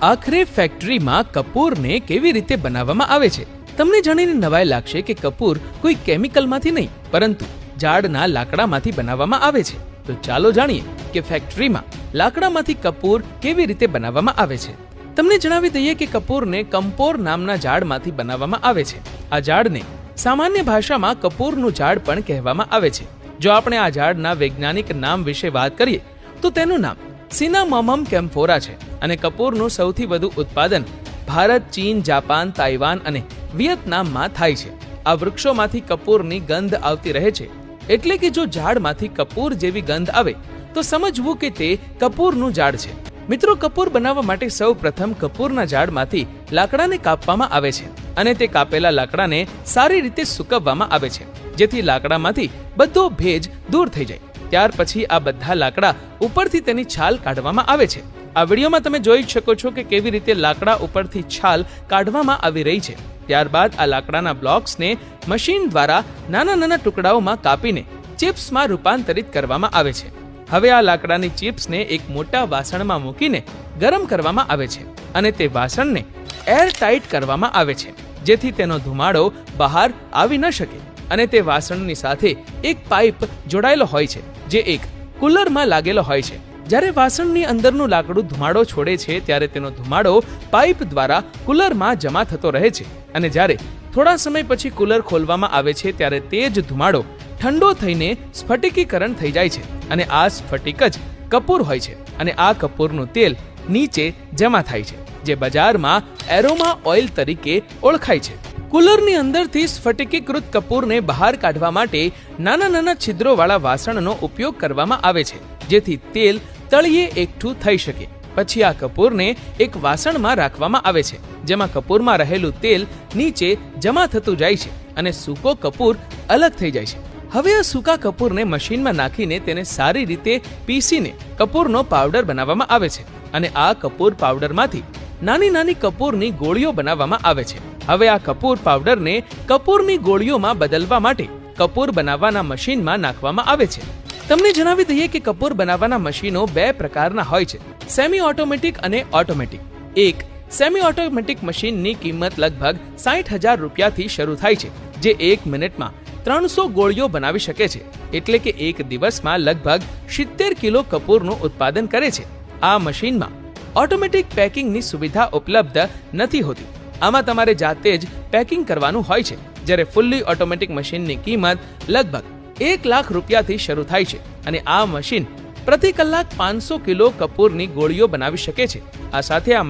આખરે ફેક્ટરીમાં કપૂરને કેવી રીતે બનાવવામાં આવે છે? તમને જાણીને નવાઈ લાગશે કે કપૂર કોઈ કેમિકલમાંથી નહીં પરંતુ ઝાડના લાકડામાંથી બનાવવામાં આવે છે. તો ચાલો જાણીએ કે ફેક્ટરીમાં લાકડામાંથી કપૂર કેવી રીતે બનાવવામાં આવે છે. તમને જણાવી દઈએ કે કપૂરને કંપોર નામના ઝાડમાંથી બનાવવામાં આવે છે. આ ઝાડને સામાન્ય ભાષામાં કપૂરનું ઝાડ પણ કહેવામાં આવે છે. જો આપણે આ ઝાડના વૈજ્ઞાનિક નામ વિશે વાત કરીએ તો તેનું નામ સિનામોમમ કેમ્ફોરા છે અને કપૂરનું સૌથી વધુ ઉત્પાદન ભારત, ચીન, જાપાન, તાઇવાન અને વિયેતનામમાં થાય છે. આ વૃક્ષોમાંથી કપૂરની ગંધ આવતી રહે છે, એટલે કે જો ઝાડમાંથી કપૂર જેવી ગંધ આવે તો સમજવું કે તે કપૂરનું ઝાડ છે. મિત્રો, કપૂર બનાવવા માટે સૌ પ્રથમ કપૂરના ઝાડમાંથી લાકડાને કાપવામાં આવે છે અને તે કાપેલા લાકડાને સારી રીતે સૂકવવામાં આવે છે, જેથી લાકડામાંથી બધો ભેજ દૂર થઈ જાય. ત્યાર પછી આ બધા લાકડા ઉપરથી તેની છાલ કાઢવામાં આવે છે. આ વિડીયોમાં તમે જોઈ શકો છો કે કેવી રીતે લાકડા ઉપરથી છાલ કાઢવામાં આવી રહી છે. ત્યારબાદ આ લાકડાના બ્લોક્સને મશીન દ્વારા નાના નાના ટુકડાઓમાં કાપીને ચિપ્સમાં રૂપાંતરિત કરવામાં આવે છે. હવે આ લાકડાની ચિપ્સને એક મોટા વાસણમાં મૂકીને ગરમ કરવામાં આવે છે અને તે વાસણને એર ટાઈટ કરવામાં આવે છે, જેથી તેનો ધુમાડો બહાર આવી ન શકે. અને તે વાસણની સાથે એક પાઇપ જોડાયેલો હોય છે જે એક કુલરમાં લાગેલો હોય છે. જ્યારે વાસણની અંદરનું લાકડું ધુમાડો છોડે છે ત્યારે તેનો ધુમાડો પાઇપ દ્વારા કુલરમાં જમા થતો રહે છે અને જ્યારે થોડા સમય પછી કુલર ખોલવામાં આવે છે ત્યારે તે જ ધુમાડો ઠંડો થઈને સ્ફટિકીકરણ થઈ જાય છે અને આ સ્ફટિક જ કપૂર હોય છે અને આ કપૂરનું તેલ નીચે જમા થાય છે, જે બજારમાં એરોમા ઓઇલ તરીકે ઓળખાય છે. કુલરની અંદરથી સ્ફટિકીકૃત કપૂરને બહાર કાઢવા માટે નાના નાના છિદ્રોવાળા વાસણનો ઉપયોગ કરવામાં આવે છે, જેથી તેલ તળિયે એકઠું થઈ શકે. પછી આ કપૂરને એક વાસણમાં રાખવામાં આવે છે, જેમાં કપૂરમાં રહેલું તેલ નીચે જમા થતું જાય છે અને સૂકો કપૂર અલગ થઈ જાય છે. હવે આ સૂકા કપૂરને મશીનમાં નાખીને તેને સારી રીતે પીસીને કપૂરનો પાવડર બનાવવામાં આવે છે અને આ કપૂર પાવડરમાંથી નાની નાની કપૂરની ગોળીઓ બનાવવામાં આવે છે. હવે આ કપૂર પાવડરને કપૂરની ગોળીઓમાં બદલવા માટે કપૂર બનાવવાના મશીનમાં નાખવામાં આવે છે. તમને જણાવી દઈએ કે કપૂર બનાવવાના મશીનો બે પ્રકારના હોય છે, સેમી ઓટોમેટિક અને ઓટોમેટિક. એક સેમી ઓટોમેટિક મશીનની કિંમત લગભગ 60,000 રૂપિયાથી શરૂ થાય છે, જે 1 મિનિટમાં 300 ગોળીઓ બનાવી શકે છે, એટલે કે એક દિવસમાં લગભગ 70 કિલો કપૂરનું ઉત્પાદન કરે છે. આ મશીનમાં ઓટોમેટિક પેકિંગની સુવિધા ઉપલબ્ધ નથી હોતી. આમાં તમારે જાતે જ પેકિંગ કરવાનું હોય છે, જ્યારે ફૂલ્લી ઓટોમેટિક મશીનની કિંમત લગભગ 1 લાખ રૂપિયાથી શરૂ થાય છે અને આ મશીન પ્રતિ કલાક 500 કિલો કપૂરની ગોળીઓ બનાવી શકે છે. આ સાથે આ